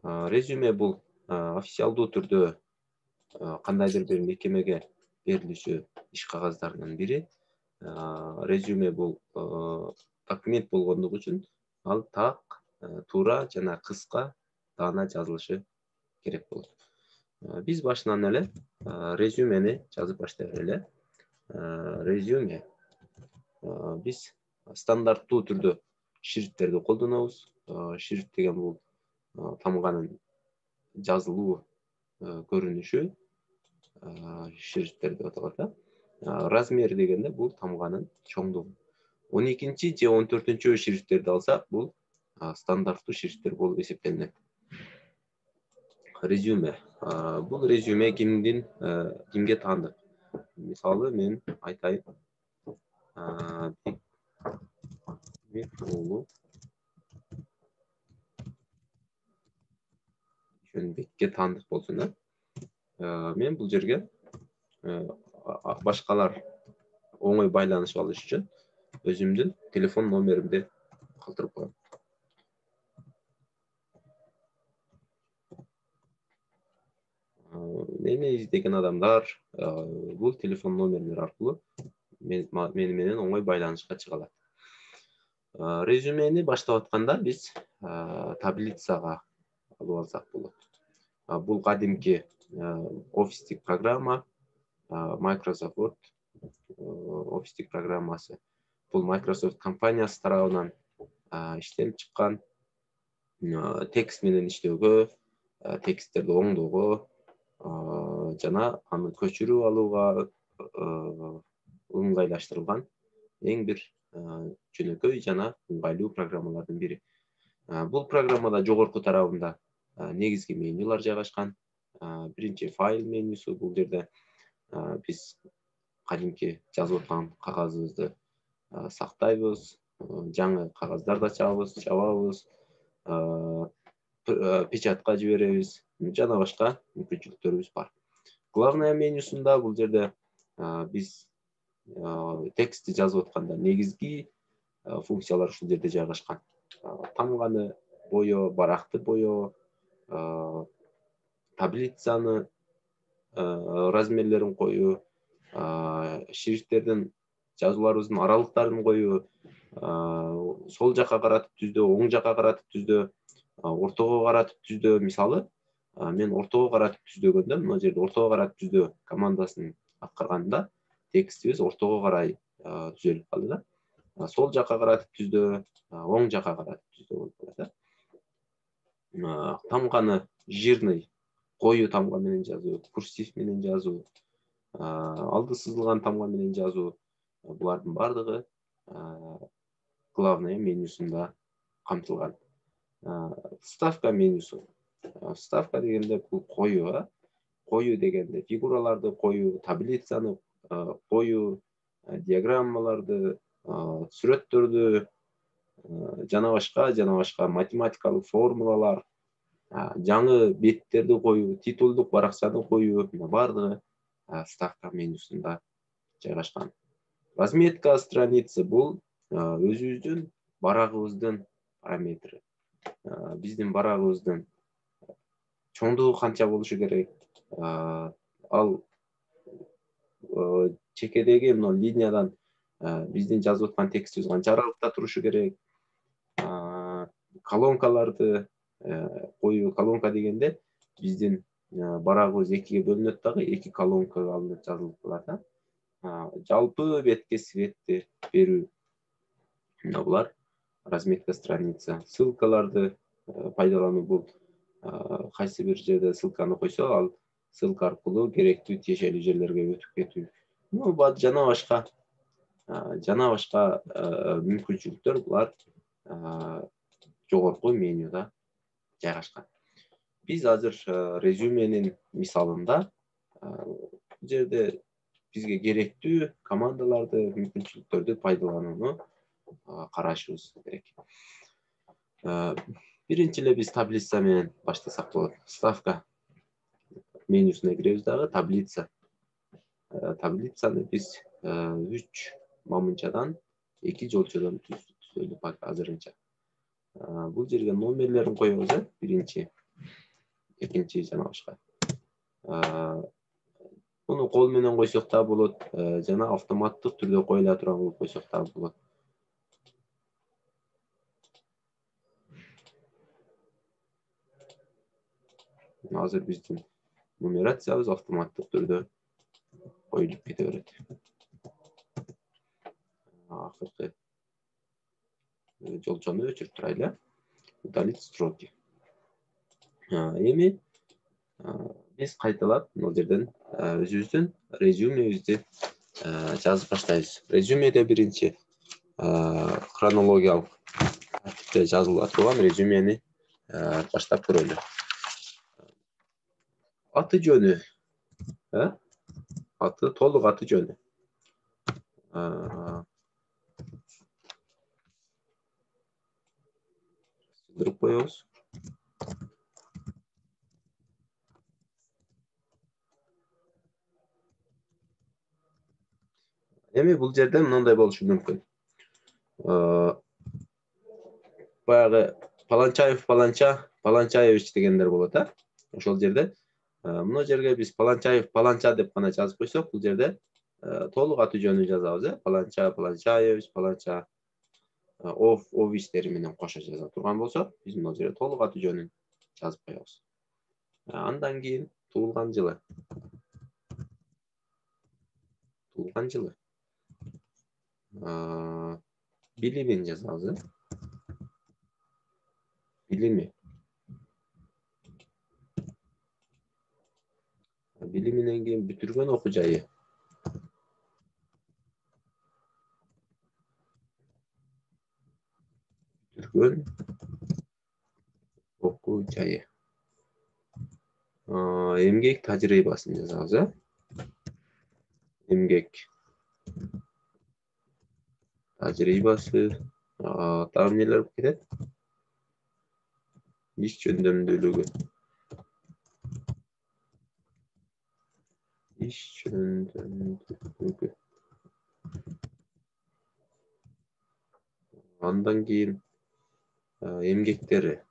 Резюме бул официалдуу түрдө кандайдыр бир мекемеге берилүүчү иш кагаздарынын бири. Резюме бул документ болгондугу үчүн ал так, туура жана кыска даана жазылышы керек болот. Биз башынан эле резюмени жазып баштайлы эле. Резюме биз стандарттуу түрдө шрифттерди колдонобуз. Шрифт деген бул тамганын жазылуу көрүнүшү шрифттер деп аталат да. Размер дегенде бул тамганын чоңдугу. 12 же 14 шрифттерди алсак, бул стандарттуу шрифттер болуп эсептелинет. Резюме. Бул резюме кимге таандык? Мисалы мен айтайын. Бекке таандык болсун да. Мен бул жерге башкалар оңой байланышып алыш үчүн өзүмдүн телефон номеримди калтырып коем. Мени издеген адамдар бул телефон номерлер аркылуу мени менен оңой байланышка чыга алат. Резюмени баштап атканда биз таблицага алып алсак болот. Бул кадимки офистик программа, Microsoft Word офистик программасы. Бул Microsoft компаниясы тарабынан иштелип чыккан, текст менен иштөөгө, тексттерди оңдоого жана аны көчүрүп алууга ыңгайлаштырылган эң бир жөнөкөй жана ыңгайлуу программалардын бири. Бул программада жогорку тарабында негизги менюлар жайгашкан. Биринчи файл менюсу, бул жерде биз кадимки жазып аткан кагазыбызды сактайбыз, жаңы кагаздар чабабыз, печатка жиберебиз, жана башка мүмкүнчүлүктөрүбүз бар. Главная менюсунда бул жерде биз текстти жазып атканда негизги функциялар ушул жерде жайгашкан. Тамганы боёо, баракты боёо, таблицаны размерлерин коюу, шрифттердин жазууларыбыздын аралыктарын коюу, сол жакка каратып түздөө, оң жакка каратып түздөө, ортого каратып түздөө. Мисалы, мен ортого каратып түздөгөндө, мына жерде ортого каратып түздөө командасын аткарганда текстибиз ортого карай түзөлүп калды да. Сол жакка каратып түздөө, оң жакка каратып түздөө болуп калат да. Тамганы жирный, коюу тамга менен жазуу, курсив менен жазуу, алды сызылган тамга менен жазуу, булардын бардыгы главная менюсунда камтылган. Вставка менюсу. Вставка дегенде бул коюу, коюу дегенде фигураларды коюу, таблицаны коюу, диаграммаларды, сүрөттөрдү жана башка математикалык формулалар, жаңы беттерди коюу, титулдук баракчаны коюу, бардыгы вставка менюсунда жайгашкан. Разметка страницы бул өзүбүздүн барагыбыздын параметри. Биздин барагыбыздын чоңдугу канча болушу керек? Ал чекедеги мына линиядан биздин жазып аткан текстибиз канча аралыкта турушу керек? Колонкаларды коюу. Колонка дегенде биздин барагыбыз экиге бөлүнөт дагы, эки колонкага алынып жазылып калат да. Жалпы бетке светти берүү. Булар разметка страница. Ссылкаларды пайдалануу бул кайсы бир жерде ссылканы койсо, ал ссылка аркылуу керектүү тиешелүү жерлерге өтүп кетүү. Жана башка мүмкүнчүлүктөр булар жогорку менюда жайгашкан. Биз азыр резюменин мисалында бул жерде бизге керектүү командаларды, мүмкүнчүлүктөрдү пайдаланууну карашыбыз керек. Биринчи эле биз таблица менен баштасак болот. Вставка менюсуна киребиз дагы, таблица. Таблицаны биз 3 мамынчадан 2 жолчодон түзөлүп азырынча. Бул жерге номерлерин коебуз, биринчи. экинчи жана башка. Bunu kol менен койсок да болот, жана автоматтык түрдө коюла турган кылып койсок да болот. Азыр биздин нумерациябыз автоматтык түрдө коюлуп кете берет. Акыркы жолчону өчүрүп турайлы. Удалить строки. Эми биз кайталап бул жерден өзүбүздүн резюмебизди жазып баштайбыз. Резюмеде биринчи хронологиялык тартипте жазыла турган резюмени баштап көрөлү. Аты жөнү, аты толук аты жөнү. Сыдырып коебуз. Эми бул жерде мындай болушу мүмкүн. Баягы Паланчаев Паланчаевич дегендер болот, ошол жерде мына жерге биз Паланчаев Паланча деп гана жазып койсок, бул жерде толук аты жөнү жазабыз, Паланча Паланчаевич Паланча овичтери менен кошо жаза турган болсо, биз мына жерде толук аты жөнүн жазып коебуз. Андан кийин туулган жылы. Билимин жазабыз. Билими. Билиминен кийин бүтүргөн окуу жайы. Бүтүргөн окуу жайы. Эмгек тажрыйбасын жазабыз. Эмгек тажрыйбасы. Дагы эмнелер болуп кетет? Иш жөндөмдүүлүгү. Андан кийин эмгектери.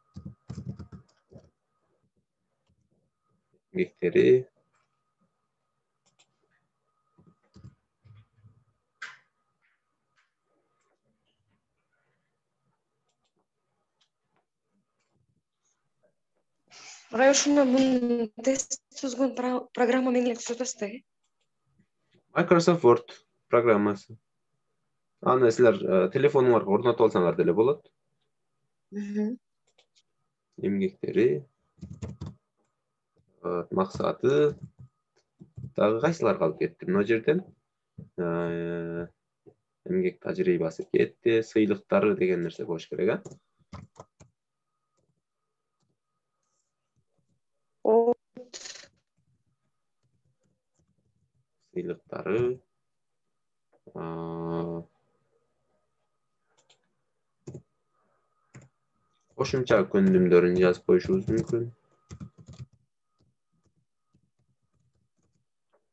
Ушуна бул тест түзгөн программа менен эле түзөт да? Microsoft Word программасы. Аны силер телефонуңарга орнотуп алсаңар деле болот. Эмгектери, максаты, дагы кайсылар калып кетти? Мына жерден эмгек тажрыйбасы кетти, сыйлыктары деген нерсе болуш керек, Сыйлыктары. Кошумча көндүмдөрүн жазып коюшубуз мүмкүн.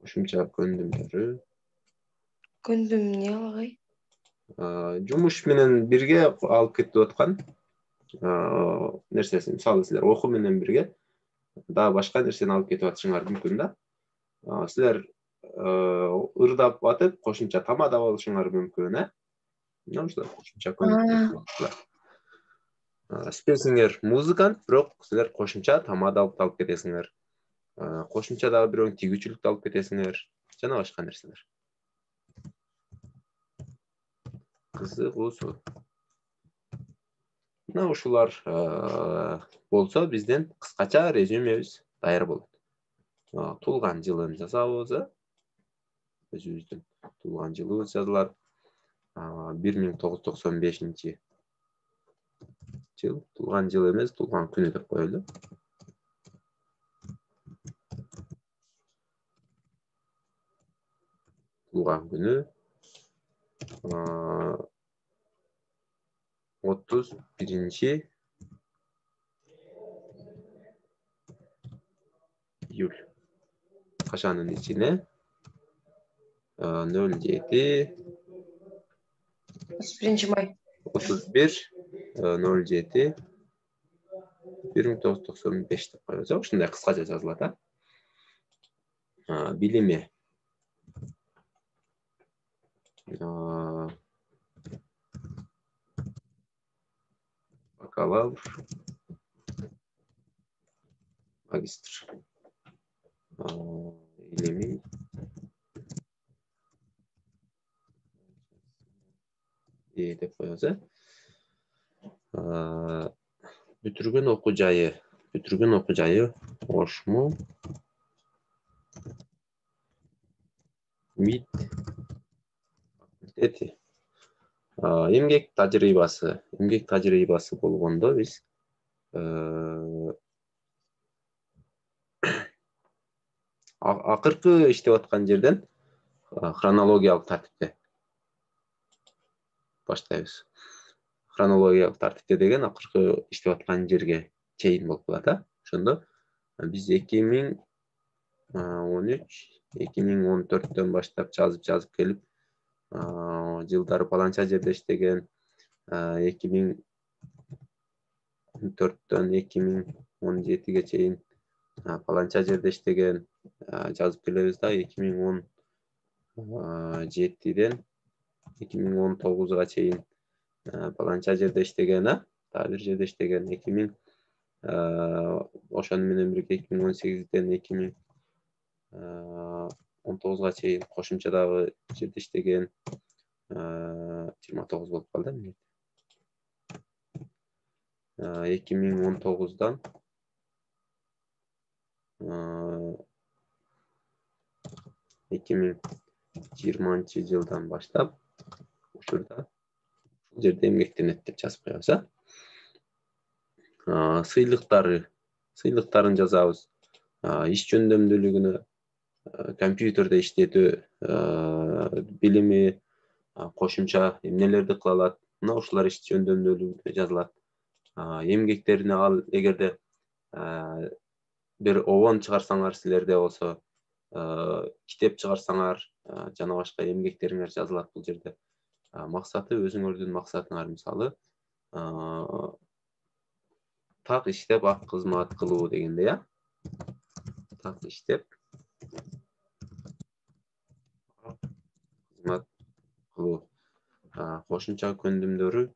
Кошумча көндүмдөрү. Көндүм эмне алгай? Жумуш менен бирге алып кетип аткан нерсесин, мисалы силер окуу менен бирге дагы башка нерсени алып кетип атышыңар мүмкүн да. Силер ырдап атып, кошумча тамадап алышыңар мүмкүн, ошолор кошумча көндүмдөр. Сиздер музыкант, бирок силер кошумча тамадалык алып кетесиңер. Кошумча дагы бирөөнү тигүүчүлүктү алып кетесиңер, жана башка нерселер. Кызыгуусу. Мына ушулар болсо бизден кыскача резюмебиз даяр болот. Туулган жылын жазабыз, өзүбүздүн туулган жылыбыз жазылат. 1995 жыл, туулган жыл эмес, туулган күнү деп коелу. Туулган күнү 31 июль. Кашанын ичине 07 31 май. 31 07 1995 деп коебуз. Ушундай кыскача жазылат, билими бакалавр, магистр, илимий деп коебуз. Бүтүргөн окуу жайы Ошму МИД факультети. Эмгек тажрыйбасы болгондо биз акыркы иштеп аткан жерден хронологиялык тартипте баштайбыз. Хронологиялык тартипте деген акыркы иштеп аткан жерге чейин болуп калат. Ошондо биз 2013-2014 баштап жазып келип, жылдары паланча жерде иштеген, 2014-төн 2017-ге чейин паланча жерде иштеген, жазып келебиз да. 2017-ден 2019-га чейин паланча жерде иштеген, дагы бир жерде иштеген. Ошону менен бирге 2018-ден 2019-га чейин кошумча дагы жерде иштеген, 29 болуп калды. 2019-дан 2020-жылдан баштап ушул жерде эмгектенет деп жазып коебуз. Сыйлыктарын жазабыз. Иш жөндөмдүүлүгүнө, компьютерде иштетүү, билими, кошумча эмнелерди кыла алат, мына ушулар иш жөндөмдүүлүгүнө жазылат. Эмгектерине ал эгерде бир обон чыгарсаңар, силерде болсо, китеп чыгарсаңар, жана башка эмгектериңер жазылат бул жерде. Максаты өзүңөрдүн максатыңар, мисалы, так иштеп ак кызмат кылуу дегенде, так иштеп кызмат кылуу. Кошумча көндүмдөрү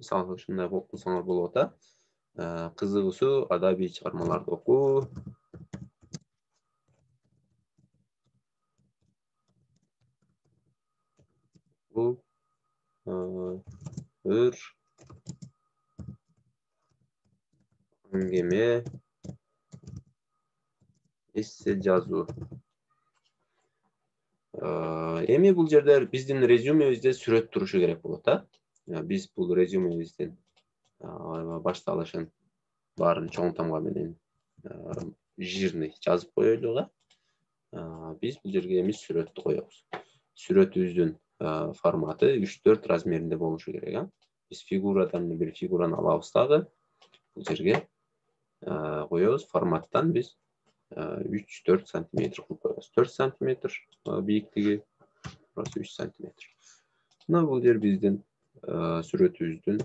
мисалы ушундай кылсаңар болот. Кызыгуусу адабий чыгармаларды окуу, өр эңгеме, эссе жазуу. Эми бул жерде биздин резюмебизде сүрөт турушу керек болот. Биз бул резюмебиздин башталышын баарын чоң тамга менен жирный жазып коелуга. Биз бул жерге эми сүрөттү коебуз. Сүрөтүбүздүн форматы 3-4 размеринде болушу керек. Биз фигурадан бир фигураны алабыз дагы бул жерге коебуз. Форматтан биз 3-4 сантиметр кылып коебуз. 4 сантиметр бийиктиги, burası 3 сантиметр. Мына бул жер биздин сүрөтүбүздүн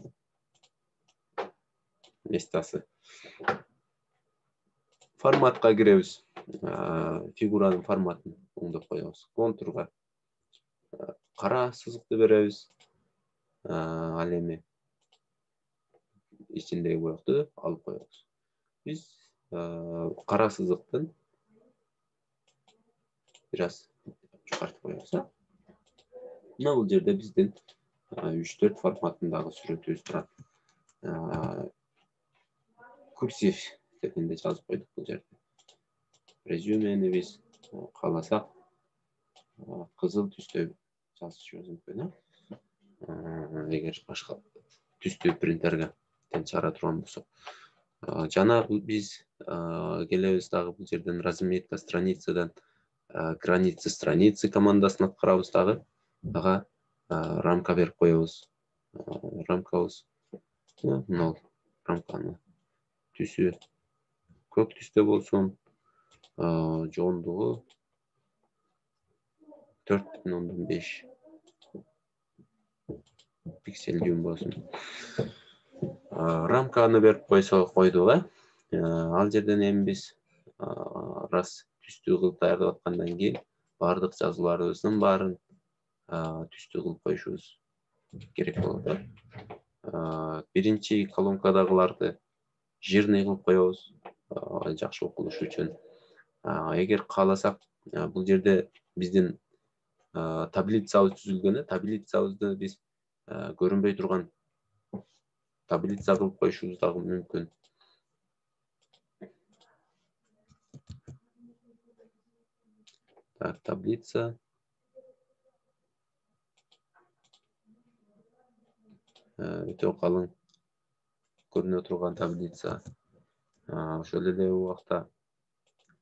местасы. Форматка киребиз. Фигуранын форматын оңдоп коебуз. Контурга кара сызыкты беребиз. Ал эми ичиндеги буякту алып коебуз. Биз кара сызыктын бир аз жогортуп коебуз. Мына бул жерде биздин 3-4 форматындагы сүрөтүбүз турат. Курсив дегенде жазып койдук бул жерде. Резюмени биз кааласак кызыл түстө жазышыбыз мүмкүн. Эгер башка түстүү принтерге чыгара турган болсок. Жана биз келебиз дагы бул жерден разметка страницадан границы страницы командасын аткарабыз дагы. Ага рамка берип коебуз. Рамкабыз мына рамканы түсү көк түстө болсун, жондугу 4,5 пиксель дюйм болсун. Рамканы берип койдук, ал жерден эми биз раз түстүү кылып даярдап аткандан кийин баардык жазууларыбыздын баарын түстүү кылып коюшубуз керек болот. Биринчи колонкадагыларды жирный кылып коебуз, жакшы окулуш үчүн. Эгер кааласак, бул жерде биздин таблицабыз түзүлгөн, таблицабызды биз көрүнбөй турган таблица кылып коюшубуз дагы мүмкүн. Так, таблица. Өтө калың көрүнө турган таблица. Ошол эле убакта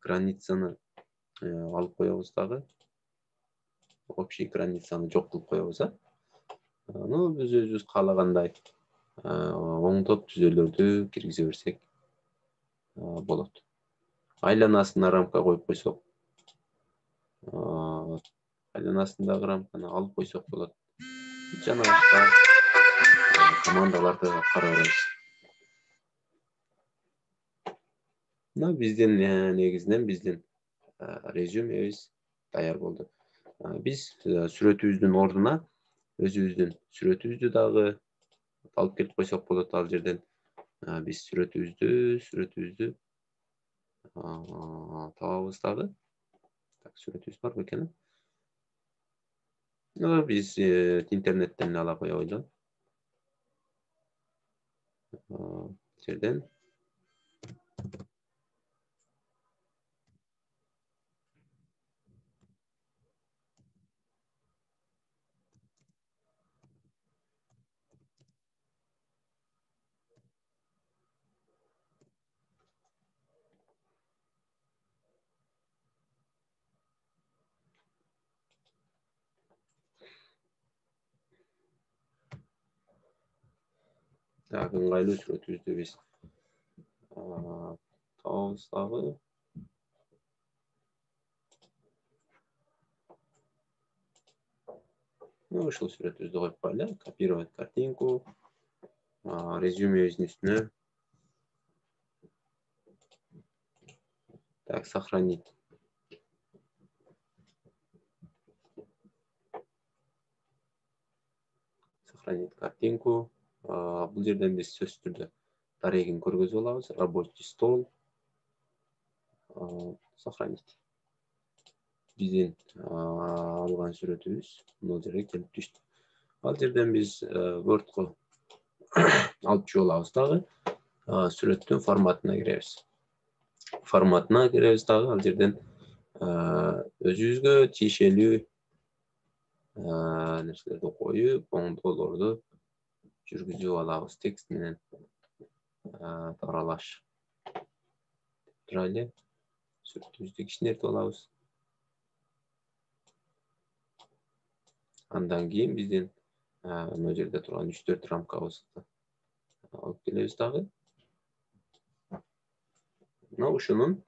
границаны алып коебуз дагы. Общий границаны жок кылып коебуз. Биз өзүбүз каалагандай оңдоп түзөлөрдү киргизе берсек болот. Айланасына рамка коюп койсок, айланасындагы рамканы алып койсок болот. Жана башка командаларды карабыз. Биздин негизинен биздин резюмебиз даяр болду. Биз сүрөтүбүздүн ордуна өзүбүздүн сүрөтүбүздү дагы алып келип койсок болот. Ал жерден биз сүрөтүбүздү табабыз дагы. Так, сүрөтүбүз бар бекен? Биз интернеттен ала коё ойлойм. Жерден ыңгайлуу сүрөтүбүздү биз табабыз дагы. Ушул сүрөтүбүздү коюп коелу. Копировать картинку. Резюмебиздин үстүнө. Так, сохранить. Сохранить картинку. Бул жерден биз сөзсүз түрдө дарегин көргөзүп алабыз. Рабочий стол. Сохранить. Биздин алган сүрөтүбүз бул жерге келип түштү. Ал жерден биз Word'го алып чыгып алабыз дагы. Сүрөттүн форматына киребиз. Ал жерден өзүбүзгө тиешелүү нерселерди коюп, оңдоолорду жүргүзүп алабыз. Текст менен аралаш. Турайлы. Сүрөтүбүздү кичинертип алабыз. Андан кийин биздин мына жерде турган 3-4 рамкабызды алып келебиз дагы. Ушунун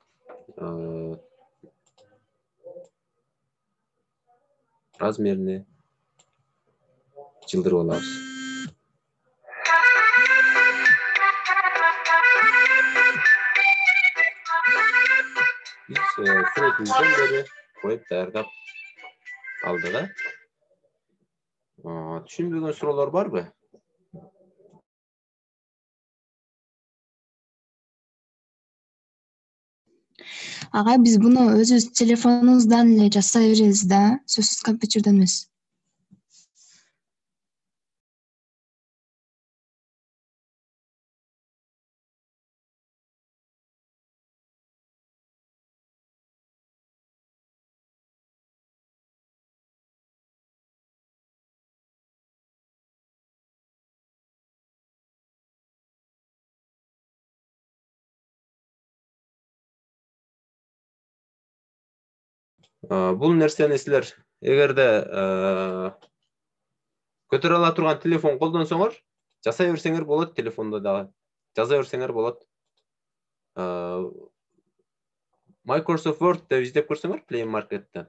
размерине жылдырып алабыз. Биз сүрөтүбүздөн бери коюп даярдап алдык. Түшүнбөгөн суроолор барбы? Ага, биз буну өзүбүз телефонубуздан эле жасай беребиз да, сөзсүз компьютерден эмес. Бул нерсени силер эгерде көтөрө ала турган телефон колдонсоңор, жасай берсеңер болот телефондо дагы. жаза берсеңер болот. Microsoft Word деп издеп көрсөңөр Play Market'te.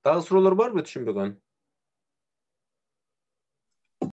Дагы суроолор барбы түшүнбөгөн?